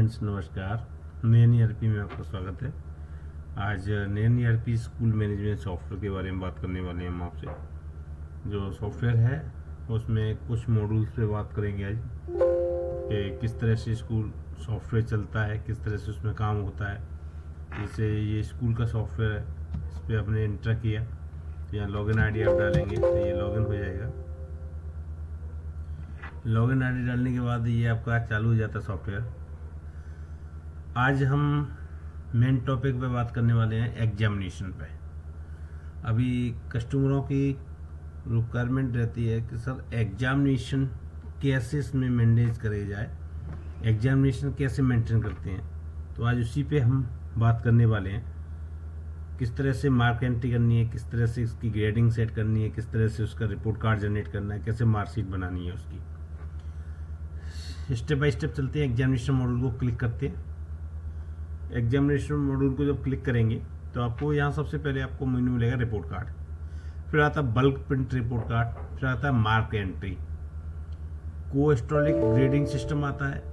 Friends, नमस्कार। नैन ERP में आपका स्वागत है। आज नैन ईआरपी स्कूल मैनेजमेंट सॉफ्टवेयर के बारे में बात करने वाले हैं हम आपसे। जो सॉफ्टवेयर है उसमें कुछ मॉड्यूल्स पे बात करेंगे आज कि किस तरह से स्कूल सॉफ्टवेयर चलता है, किस तरह से उसमें काम होता है। जैसे ये स्कूल का सॉफ्टवेयर है, इस पर आपने एंटर किया, यहाँ लॉगिन आईडी आप डालेंगे तो ये लॉगिन हो जाएगा। लॉगिन आईडी डालने के बाद ये आपका चालू हो जाता है सॉफ्टवेयर। आज हम मेन टॉपिक पे बात करने वाले हैं एग्जामिनेशन पे। अभी कस्टमरों की रिक्वायरमेंट रहती है कि सर एग्जामिनेशन कैसे इसमें मैनेज करे जाए, एग्जामिनेशन कैसे मेंटेन करते हैं। तो आज उसी पे हम बात करने वाले हैं, किस तरह से मार्क एंट्री करनी है, किस तरह से इसकी ग्रेडिंग सेट करनी है, किस तरह से उसका रिपोर्ट कार्ड जनरेट करना है, कैसे मार्कशीट बनानी है उसकी। स्टेप बाय स्टेप चलते हैं। एग्जामिनेशन मॉड्यूल को क्लिक करते हैं। एग्जामिनेशन मॉड्यूल को जब क्लिक करेंगे तो आपको यहाँ सबसे पहले आपको मेन्यू मिलेगा रिपोर्ट कार्ड, फिर आता है बल्क प्रिंट रिपोर्ट कार्ड, फिर आता है मार्क एंट्री, कोएस्ट्रॉलिक ग्रेडिंग सिस्टम आता है।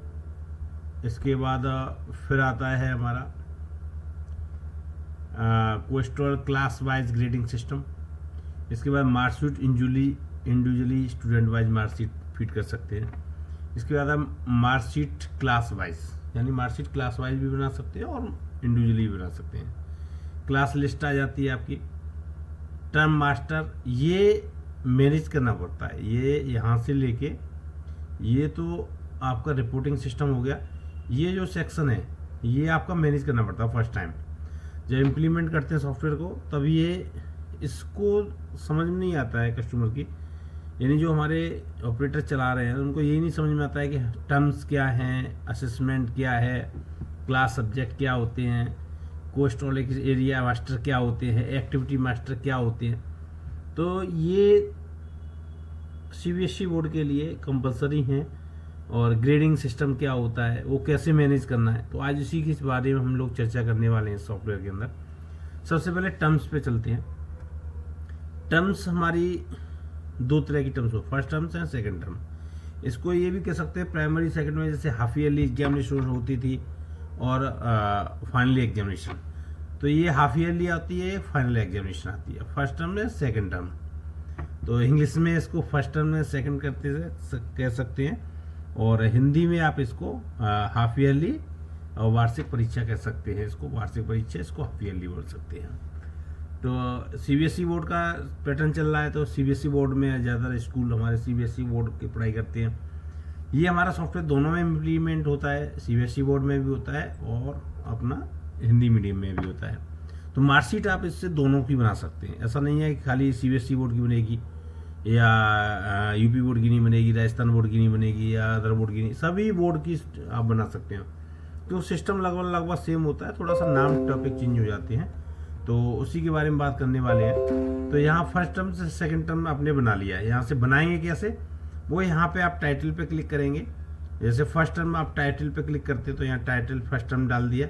इसके बाद फिर आता है हमारा कोएस्ट्रॉल क्लास वाइज ग्रेडिंग सिस्टम। इसके बाद marksheet individually student wise marksheet feed कर सकते हैं। इसके बाद हम मार्कशीट क्लास वाइज, यानी मार्कशीट क्लास वाइज भी बना सकते हैं और इंडिविजुअली भी बना सकते हैं। क्लास लिस्ट आ जाती है आपकी। टर्म मास्टर ये मैनेज करना पड़ता है, ये यहाँ से लेके ये तो आपका रिपोर्टिंग सिस्टम हो गया। ये जो सेक्शन है ये आपका मैनेज करना पड़ता है फर्स्ट टाइम जब इम्प्लीमेंट करते हैं सॉफ्टवेयर को, तब ये इसको समझ में नहीं आता है कस्टमर की, यानी जो हमारे ऑपरेटर चला रहे हैं उनको यही नहीं समझ में आता है कि टर्म्स क्या हैं, असेसमेंट क्या है, क्लास सब्जेक्ट क्या होते हैं, कोएस्ट्रॉलिक एरिया मास्टर क्या होते हैं, एक्टिविटी मास्टर क्या होते हैं। तो ये सीबीएसई बोर्ड के लिए कंपलसरी हैं। और ग्रेडिंग सिस्टम क्या होता है, वो कैसे मैनेज करना है, तो आज इसी के बारे में हम लोग चर्चा करने वाले हैं सॉफ्टवेयर के अंदर। सबसे पहले टर्म्स पे चलते हैं। टर्म्स हमारी दो तरह की टर्म्स हो, फर्स्ट टर्म्स है, सेकंड टर्म। इसको ये भी कह सकते हैं प्राइमरी सेकंड में, जैसे हाफ ईयरली एग्जामिनेशन होती थी और फाइनली एग्जामिनेशन। तो ये हाफ ईयरली आती है, फाइनल एग्जामिनेशन आती है, फर्स्ट टर्म में सेकंड टर्म। तो इंग्लिश में इसको फर्स्ट टर्म में सेकंड कह सकते हैं, और हिंदी में आप इसको हाफ ईयरली और वार्षिक परीक्षा कह सकते हैं। इसको वार्षिक परीक्षा, इसको हाफ ईयरली बोल सकते हैं। तो सीबीएसई बोर्ड का पैटर्न चल रहा है, तो सीबीएसई बोर्ड में ज़्यादातर स्कूल हमारे सीबीएसई बोर्ड की पढ़ाई करते हैं। ये हमारा सॉफ्टवेयर दोनों में इम्प्लीमेंट होता है, सीबीएसई बोर्ड में भी होता है और अपना हिंदी मीडियम में भी होता है। तो मार्कशीट आप इससे दोनों की बना सकते हैं। ऐसा नहीं है कि खाली सीबीएसई बोर्ड की बनेगी या यूपी बोर्ड की नहीं बनेगी, राजस्थान बोर्ड की नहीं बनेगी या अदर बोर्ड की नहीं, सभी बोर्ड की आप बना सकते हैं। तो सिस्टम लगभग सेम होता है, थोड़ा सा नाम टॉपिक चेंज हो जाते हैं, तो उसी के बारे में बात करने वाले हैं। तो यहाँ फर्स्ट टर्म से सेकंड टर्म आपने बना लिया है। यहाँ से बनाएंगे कैसे, वो यहाँ पे आप टाइटल पे क्लिक करेंगे। जैसे फर्स्ट टर्म आप टाइटल पे क्लिक करते हैं तो यहाँ टाइटल फर्स्ट टर्म डाल दिया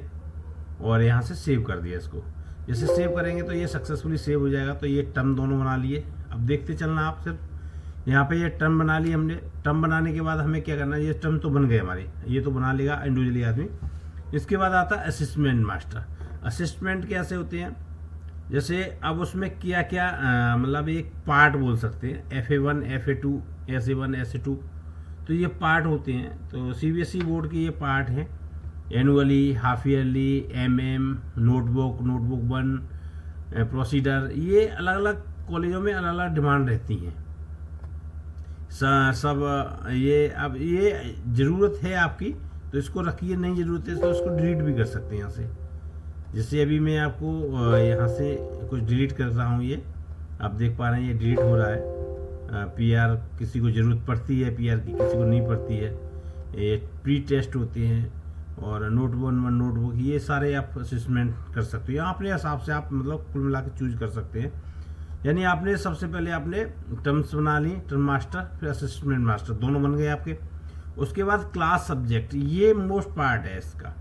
और यहाँ से सेव कर दिया इसको। जैसे सेव करेंगे तो ये सक्सेसफुली सेव हो जाएगा। तो ये टर्म दोनों बना लिए। अब देखते चलना आप सिर्फ यहाँ पे ये टर्म बना ली हमने। टर्म बनाने के बाद हमें क्या करना है, ये टर्म तो बन गए हमारे, ये तो बना लेगा इंडिविजुअली आदमी। इसके बाद आता है असिस्टमेंट मास्टर। असिस्टमेंट कैसे होते हैं, जैसे अब उसमें क्या क्या मतलब एक पार्ट बोल सकते हैं, FA1 FA2 SA1 SA2, तो ये पार्ट होते हैं। तो सीबीएसई बोर्ड के ये पार्ट हैं, annually, half yearly, notebook 1, procedure. ये अलग अलग कॉलेजों में अलग अलग डिमांड रहती हैं सब। ये अब ये ज़रूरत है आपकी तो इसको रखिए, नहीं ज़रूरत है तो इसको डिलीट भी कर सकते हैं यहाँ से। जैसे अभी मैं आपको यहाँ से कुछ डिलीट कर रहा हूँ, ये आप देख पा रहे हैं ये डिलीट हो रहा है। पीआर किसी को ज़रूरत पड़ती है, पीआर की किसी को नहीं पड़ती है। ये प्री टेस्ट होते हैं और नोटबुक, ये सारे आप असेसमेंट कर सकते हो। अपने हिसाब से आप मतलब कुल मिला के चूज कर सकते हैं। यानी आपने सबसे पहले आपने टर्म्स बना ली, टर्म मास्टर फिर असिस्टेंट मास्टर, दोनों बन गए आपके। उसके बाद क्लास सब्जेक्ट, ये मोस्ट पार्ट है इसका,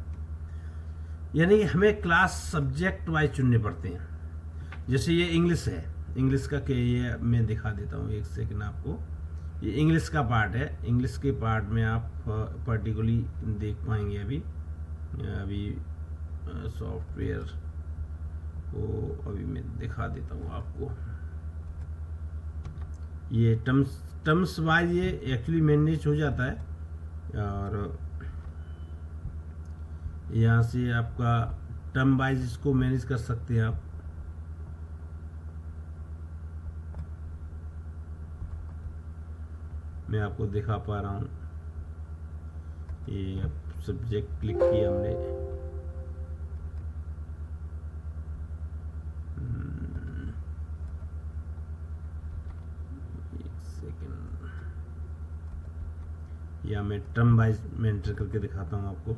यानी हमें क्लास सब्जेक्ट वाइज चुनने पड़ते हैं। जैसे ये इंग्लिश है, इंग्लिश का ये मैं दिखा देता हूँ एक सेकंड आपको। ये इंग्लिश का पार्ट है। इंग्लिश के पार्ट में आप पर्टिकुलरली देख पाएंगे अभी अभी सॉफ्टवेयर को अभी मैं दिखा देता हूँ आपको। ये टर्म्स वाइज ये एक्चुअली मैनेज हो जाता है, और यहाँ से आपका टर्म वाइज इसको मैनेज कर सकते हैं आप। मैं आपको दिखा पा रहा हूँ, ये सब्जेक्ट क्लिक किया हमने, एक सेकेंड, या मैं टर्म वाइज में एंटर करके दिखाता हूँ आपको।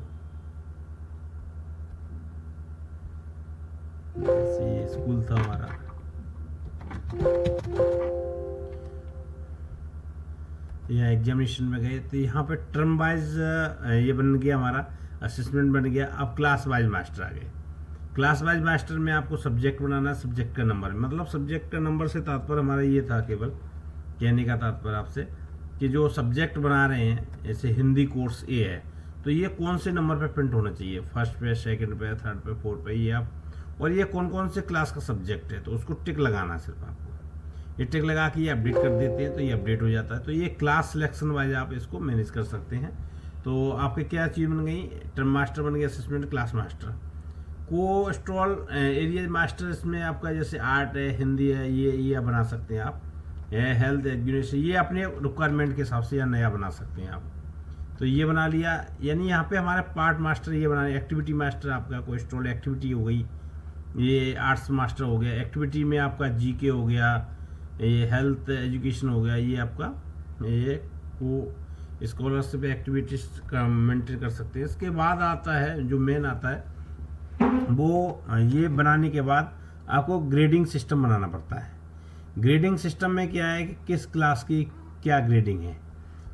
जैसे ये स्कूल था हमारा, या एग्जामिनेशन में गए तो यहाँ पे टर्म वाइज ये बन गया हमारा, असेसमेंट बन गया। अब क्लास वाइज मास्टर आ गए। क्लास वाइज मास्टर में आपको सब्जेक्ट बनाना है, सब्जेक्ट का नंबर, मतलब सब्जेक्ट का नंबर से तात्पर्य हमारा ये था, केवल कहने का तात्पर्य आपसे कि जो सब्जेक्ट बना रहे हैं, जैसे हिंदी कोर्स ए है तो ये कौन से नंबर पे प्रिंट होना चाहिए, फर्स्ट पे, सेकंड पे, थर्ड पे, फोर्थ पे, ये आप, और ये कौन कौन से क्लास का सब्जेक्ट है, तो उसको टिक लगाना है सिर्फ आपको। ये टिक लगा के ये अपडेट कर देते हैं तो ये अपडेट हो जाता है। तो ये क्लास सिलेक्शन वाइज आप इसको मैनेज कर सकते हैं। तो आपके क्या चीज़ बन गई, टर्म मास्टर बन गया, असेसमेंट क्लास मास्टर, को स्टॉल एरिया मास्टर, इसमें आपका जैसे आर्ट है, हिंदी है, ये बना सकते हैं आप, हेल्थ, एजुकेशन, ये अपने रिक्वायरमेंट के हिसाब से या नया बना सकते हैं आप। तो ये बना लिया, यानी यहाँ पे हमारा पार्ट मास्टर ये बना, एक्टिविटी मास्टर आपका कोई स्टॉल एक्टिविटी हो गई, ये आर्ट्स मास्टर हो गया, एक्टिविटी में आपका जीके हो गया, ये हेल्थ एजुकेशन हो गया, ये आपका ये को स्कॉलरशिप एक्टिविटीज का मेंटेन कर सकते हैं। इसके बाद आता है जो मेन आता है, वो ये बनाने के बाद आपको ग्रेडिंग सिस्टम बनाना पड़ता है। ग्रेडिंग सिस्टम में क्या है कि किस क्लास की क्या ग्रेडिंग है।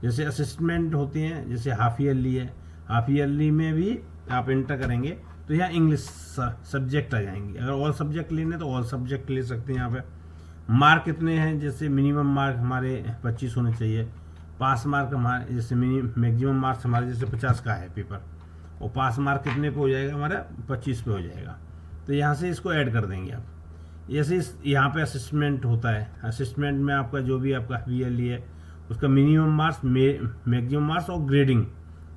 जैसे असेसमेंट होते हैं, जैसे हाफ ईयरली है, हाफ ईयरली में भी आप एंटर करेंगे तो यहाँ इंग्लिश सब्जेक्ट आ जाएंगे। अगर ऑल सब्जेक्ट लेने तो ऑल सब्जेक्ट ले सकते हैं। यहाँ पे मार्क कितने हैं, जैसे मिनिमम मार्क हमारे 25 होने चाहिए, पास मार्क हमारे जैसे मैक्सिमम मार्क्स हमारे जैसे 50 का है पेपर, और पास मार्क कितने पे हो जाएगा, हमारा 25 पे हो जाएगा। तो यहाँ से इसको ऐड कर देंगे आप। जैसे यहाँ पे असेसमेंट होता है, असेसमेंट में आपका जो भी आपका ईयरली है उसका मिनिमम मार्क्स, मैक्सिमम मार्क्स और ग्रेडिंग,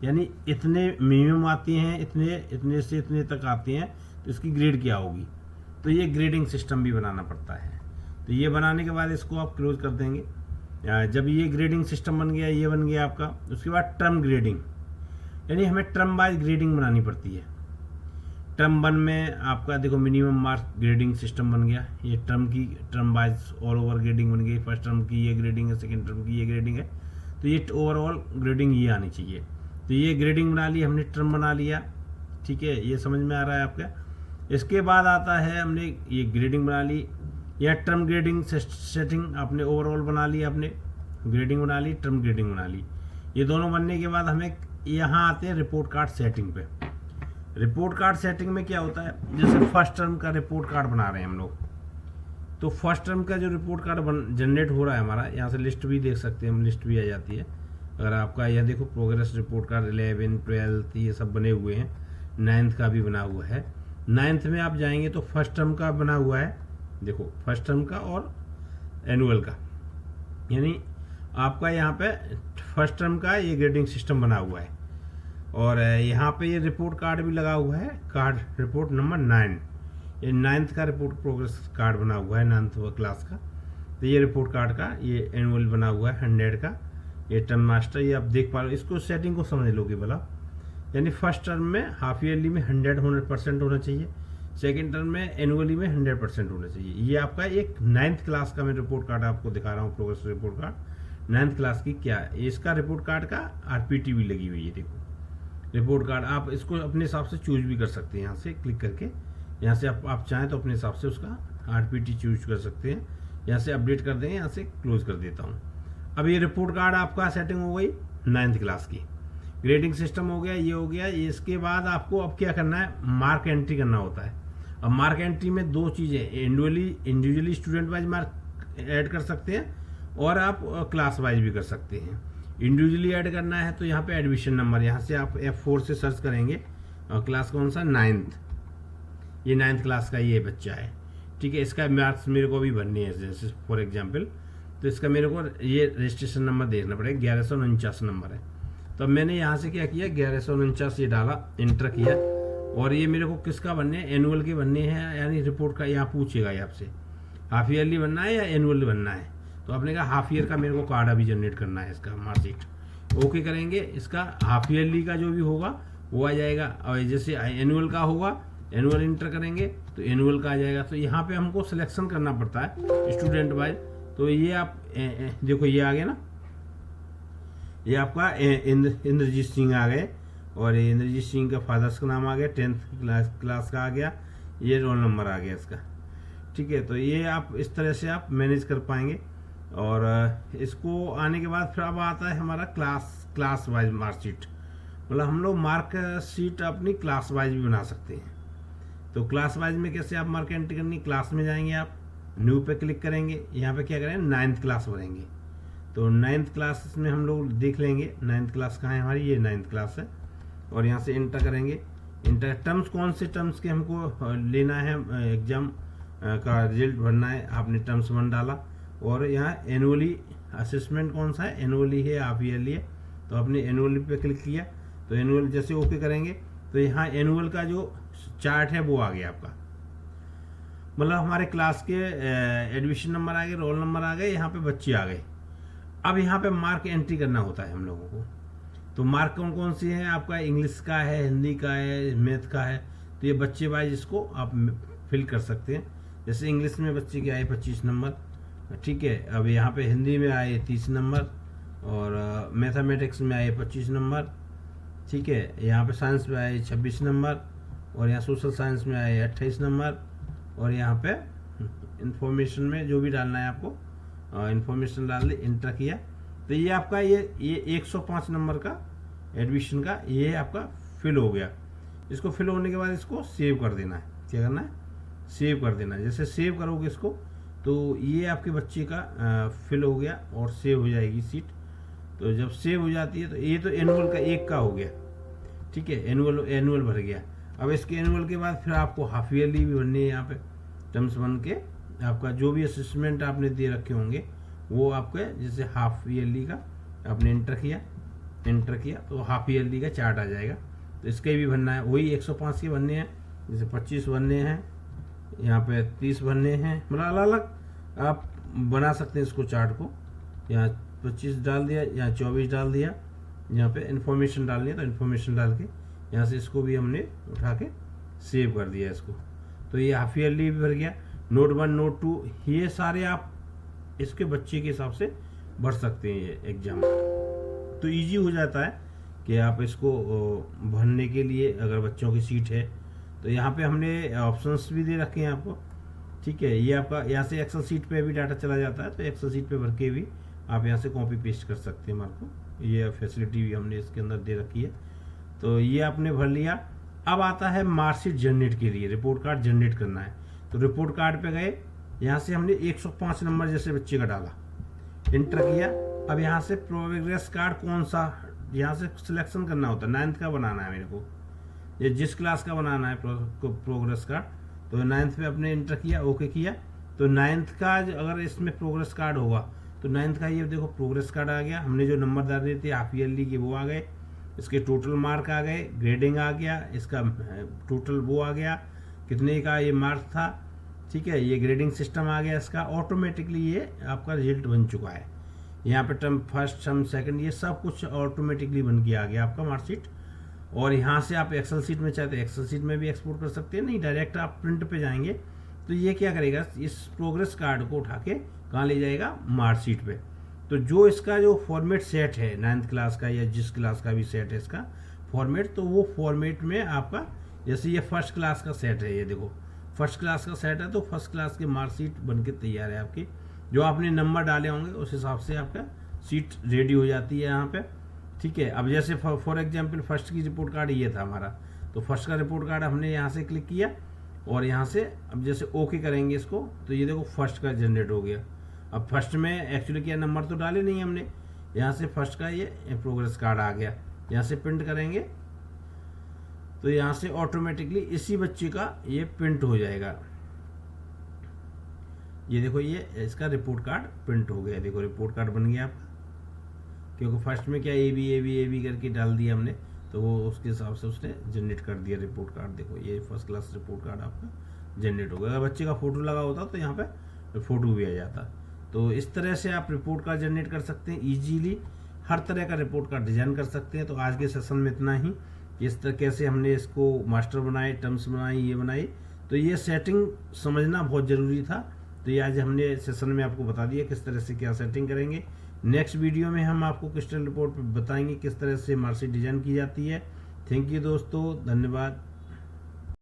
यानी इतने मिनिमम आती हैं, इतने से इतने तक आती हैं, तो इसकी ग्रेड क्या होगी। तो ये ग्रेडिंग सिस्टम भी बनाना पड़ता है। तो ये बनाने के बाद इसको आप क्लोज कर देंगे। जब ये ग्रेडिंग सिस्टम बन गया, ये बन गया आपका, उसके बाद टर्म ग्रेडिंग, यानी हमें टर्म वाइज ग्रेडिंग बनानी पड़ती है। टर्म 1 में आपका देखो मिनिमम मार्क्स ग्रेडिंग सिस्टम बन गया, ये term wise all over grading बन गई। फर्स्ट टर्म की ये ग्रेडिंग है, सेकंड टर्म की ये ग्रेडिंग है, तो ये ओवरऑल ग्रेडिंग ये आनी चाहिए। तो ये ग्रेडिंग बना ली हमने, टर्म बना लिया, ठीक है, ये समझ में आ रहा है आपका। इसके बाद आता है, हमने ये ग्रेडिंग बना ली, या टर्म ग्रेडिंग सेटिंग आपने ओवरऑल बना ली, आपने ग्रेडिंग बना ली, टर्म ग्रेडिंग बना ली। ये दोनों बनने के बाद हमें यहाँ आते हैं रिपोर्ट कार्ड सेटिंग पे। रिपोर्ट कार्ड सेटिंग में क्या होता है, जैसे फर्स्ट टर्म का रिपोर्ट कार्ड बना रहे हैं हम लोग, तो फर्स्ट टर्म का जो रिपोर्ट कार्ड जनरेट हो रहा है हमारा, यहाँ से लिस्ट भी देख सकते हैं हम, लिस्ट भी आ जाती है। अगर आपका यह देखो प्रोग्रेस रिपोर्ट कार्ड 11, 12 ये सब बने हुए हैं, 9th का भी बना हुआ है। 9th में आप जाएंगे तो फर्स्ट टर्म का बना हुआ है, देखो फर्स्ट टर्म का और एनुअल का, यानी आपका यहाँ पे फर्स्ट टर्म का ये ग्रेडिंग सिस्टम बना हुआ है। और यहाँ पे ये रिपोर्ट कार्ड भी लगा हुआ है, कार्ड रिपोर्ट नंबर 9, ये 9th का रिपोर्ट प्रोग्रेस कार्ड बना हुआ है 9th क्लास का। तो ये रिपोर्ट कार्ड का ये एनुअल बना हुआ है 100 का, ये टर्म मास्टर, ये आप देख पा रहे हो। इसको सेटिंग को समझ लोगे भला, यानी फर्स्ट टर्म में हाफ ईयरली में 100% होना चाहिए, सेकेंड टर्म में एनुअली में 100% होना चाहिए। ये आपका एक 9th क्लास का मैं रिपोर्ट कार्ड आपको दिखा रहा हूँ, progress report card 9th class की क्या है। इसका रिपोर्ट कार्ड का RPT भी लगी हुई है, देखो रिपोर्ट कार्ड। आप इसको अपने हिसाब से चूज भी कर सकते हैं, यहाँ से क्लिक करके, यहाँ से आप चाहें तो अपने हिसाब से उसका RPT चूज कर सकते हैं। यहाँ से अपडेट कर देंगे, यहाँ से क्लोज कर देता हूँ। अब ये रिपोर्ट कार्ड आपका सेटिंग हो गई 9th क्लास की, ग्रेडिंग सिस्टम हो गया, ये हो गया। इसके बाद आपको अब क्या करना है, मार्क एंट्री करना होता है। अब मार्क एंट्री में दो चीज़ें, individually student wise mark add कर सकते हैं और आप क्लास वाइज भी कर सकते हैं। इंडिविजुअली ऐड करना है तो यहाँ पे एडमिशन नंबर, यहाँ से आप F4 से सर्च करेंगे और क्लास कौन सा, 9th, ये 9th क्लास का ये बच्चा है। ठीक है, इसका मार्क्स मेरे को भी भरनी है, जैसे फॉर एग्जांपल, तो इसका मेरे को ये रजिस्ट्रेशन नंबर देखना पड़ेगा, 1149 नंबर है। तो अब मैंने यहाँ से क्या किया, 1149 ये डाला, इंटर किया, और ये मेरे को किसका बनने हैं, एनुअल के बनने हैं, यानी रिपोर्ट का यहाँ पूछेगा ये आपसे हाफ ईयरली बनना है या एनुअल बनना है। तो आपने कहा हाफ ईयर का मेरे को कार्ड अभी जनरेट करना है, इसका मार्कशीट ओके करेंगे, इसका हाफ ईयरली का जो भी होगा वो आ जाएगा, और जैसे एनुअल का होगा एनुअल इंटर करेंगे तो एनुअल का आ जाएगा। तो यहाँ पे हमको सिलेक्शन करना पड़ता है स्टूडेंट वाइज। तो ये आप देखो ये आ गया ना, ये आपका इंद्रजीत सिंह आ गए, और ये इंद्रजीत सिंह का फादर्स का नाम आ गया, 10th क्लास का आ गया, ये रोल नंबर आ गया इसका। ठीक है, तो ये आप इस तरह से आप मैनेज कर पाएंगे। और इसको आने के बाद फिर अब आता है हमारा क्लास वाइज मार्कशीट, मतलब हम लोग मार्क शीट अपनी क्लास वाइज भी बना सकते हैं। तो क्लास वाइज में कैसे आप मार्क एंट्री करनी, क्लास में जाएंगे आप, न्यू पे क्लिक करेंगे, यहाँ पे क्या करेंगे 9th क्लास भरेंगे। तो 9th क्लास में हम लोग देख लेंगे 9th क्लास कहाँ है हमारी, ये 9th क्लास है, और यहाँ से इंटर करेंगे। इंटर टर्म्स कौन से टर्म्स के हमको लेना है, एग्जाम का रिजल्ट भरना है, आपने टर्म्स 1 डाला, और यहाँ एनुअली असेसमेंट कौन सा है, एनुअली है हाफ ईयरली है, तो आपने एनुअली पे क्लिक किया। तो एनुअल जैसे ओके करेंगे तो यहाँ एनुअल का जो चार्ट है वो आ गया आपका, मतलब हमारे क्लास के एडमिशन नंबर आ गए, रोल नंबर आ गए, यहाँ पे बच्चे आ गए। अब यहाँ पे मार्क एंट्री करना होता है हम लोगों को। तो मार्क कौन कौन सी है आपका, इंग्लिश का है, हिंदी का है, मैथ का है। तो ये बच्चे वाइज इसको आप फिल कर सकते हैं। जैसे इंग्लिश में बच्चे के आए 25 नंबर, ठीक है। अब यहाँ पे हिंदी में आए 30 नंबर, और मैथमेटिक्स में आए 25 नंबर, ठीक है। यहाँ पे साइंस में आए 26 नंबर, और यहाँ सोशल साइंस में आए 28 नंबर, और यहाँ पे इंफॉर्मेशन में जो भी डालना है आपको इंफॉर्मेशन डाल दी, इंटर किया। तो ये आपका ये 105 नंबर का एडमिशन का ये आपका फिल हो गया। इसको फिल होने के बाद इसको सेव कर देना है। क्या करना है, सेव कर देना है। जैसे सेव करोगे इसको तो ये आपके बच्चे का फिल हो गया और सेव हो जाएगी सीट। तो जब सेव हो जाती है तो ये तो एनुअल का एक का हो गया, ठीक है, एनुअल भर गया। अब इसके एनुअल के बाद फिर आपको हाफ ईयरली भी भरनी है। यहाँ पे टर्म्स बन के आपका जो भी असेसमेंट आपने दे रखे होंगे वो आपके, जैसे हाफ ईयरली का आपने इंटर किया तो हाफ ईयरली का चार्ट आ जाएगा। तो इसके भी भरना है, वही 105 के भरने हैं। जैसे 25 भरने हैं, यहाँ पे 30 भरने हैं, मतलब अलग अलग आप बना सकते हैं इसको चार्ट को। यहाँ 25 डाल दिया, यहाँ 24 डाल दिया, यहाँ पे इन्फॉर्मेशन डालनी है तो इन्फॉर्मेशन डाल के यहाँ से इसको भी हमने उठा के सेव कर दिया इसको। तो ये हाफ ईयरली भी भर गया। नोट 1 नोट 2 ये सारे आप इसके बच्चे के हिसाब से भर सकते हैं ये एग्जाम। तो इजी हो जाता है कि आप इसको भरने के लिए, अगर बच्चों की सीट है तो यहाँ पे हमने ऑप्शंस भी दे रखे हैं आपको, ठीक है। ये आपका यहाँ से एक्सेल सीट पे भी डाटा चला जाता है, तो एक्सेल सीट पे भर के भी आप यहाँ से कॉपी पेस्ट कर सकते हैं मार्क को। ये फैसिलिटी भी हमने इसके अंदर दे रखी है। तो ये आपने भर लिया। अब आता है मार्कशीट जनरेट के लिए, रिपोर्ट कार्ड जनरेट करना है। तो रिपोर्ट कार्ड पे गए, यहाँ से हमने 105 नंबर जैसे बच्चे का डाला, इंटर किया। अब यहाँ से प्रोग्रेस कार्ड कौन सा, यहाँ से सिलेक्शन करना होता है। 9th का बनाना है मेरे को, ये जिस क्लास का बनाना है प्रोग्रेस कार्ड। तो 9th पे अपने इंटर किया, ओके किया। तो 9th का अगर इसमें प्रोग्रेस कार्ड होगा तो 9th का ये देखो प्रोग्रेस कार्ड आ गया। हमने जो नंबर डाले थे हाफ ईयरली के वो आ गए, इसके टोटल मार्क आ गए, ग्रेडिंग आ गया, इसका टोटल वो आ गया कितने का ये मार्क था, ठीक है। ये ग्रेडिंग सिस्टम आ गया इसका, ऑटोमेटिकली ये आपका रिजल्ट बन चुका है। यहाँ पे टर्म फर्स्ट, टर्म सेकंड, ये सब कुछ ऑटोमेटिकली बन के आ गया आपका मार्कशीट। और यहाँ से आप एक्सेल सीट में चाहते हैं एक्सेल सीट में भी एक्सपोर्ट कर सकते हैं, नहीं डायरेक्ट आप प्रिंट पे जाएंगे तो ये क्या करेगा, इस प्रोग्रेस कार्ड को उठा के कहाँ ले जाएगा, मार्कशीट पे। तो जो इसका जो फॉर्मेट सेट है 9th क्लास का या जिस क्लास का भी सेट है इसका फॉर्मेट, तो वो फॉर्मेट में आपका, जैसे ये फर्स्ट क्लास का सेट है, ये देखो फर्स्ट क्लास का सेट है, तो फर्स्ट क्लास की मार्कशीट बन के तैयार है आपकी। जो आपने नंबर डाले होंगे उस हिसाब से आपका सीट रेडी हो जाती है यहाँ पे, ठीक है। अब जैसे फॉर एग्जांपल फर्स्ट की रिपोर्ट कार्ड ये था हमारा, तो फर्स्ट का रिपोर्ट कार्ड हमने यहाँ से क्लिक किया और यहाँ से अब जैसे ओके करेंगे इसको, तो ये देखो फर्स्ट का जनरेट हो गया। अब फर्स्ट में एक्चुअली क्या नंबर तो डाले नहीं हमने, यहाँ से फर्स्ट का ये प्रोग्रेस कार्ड आ गया। यहाँ से प्रिंट करेंगे तो यहाँ से ऑटोमेटिकली इसी बच्चे का ये प्रिंट हो जाएगा। ये देखो, ये इसका रिपोर्ट कार्ड प्रिंट हो गया। देखो रिपोर्ट कार्ड बन गया आपका, क्योंकि फर्स्ट में क्या ए बी करके डाल दिया हमने, तो वो उसके हिसाब से उसने जनरेट कर दिया रिपोर्ट कार्ड। देखो ये फर्स्ट क्लास रिपोर्ट कार्ड आपका जनरेट हो गया। अगर बच्चे का फोटो लगा होता तो यहाँ पे फोटो भी आ जाता। तो इस तरह से आप रिपोर्ट कार्ड जनरेट कर सकते हैं ईजीली, हर तरह का रिपोर्ट कार्ड डिजाइन कर सकते हैं। तो आज के सेशन में इतना ही। इस तरह कैसे हमने इसको मास्टर बनाए, टर्म्स बनाई, ये बनाई, तो ये सेटिंग समझना बहुत ज़रूरी था। तो ये आज हमने सेशन में आपको बता दिया किस तरह से क्या सेटिंग करेंगे। नेक्स्ट वीडियो में हम आपको क्रिस्टल रिपोर्ट बताएंगे किस तरह से मार्कशीट डिजाइन की जाती है। थैंक यू दोस्तों, धन्यवाद।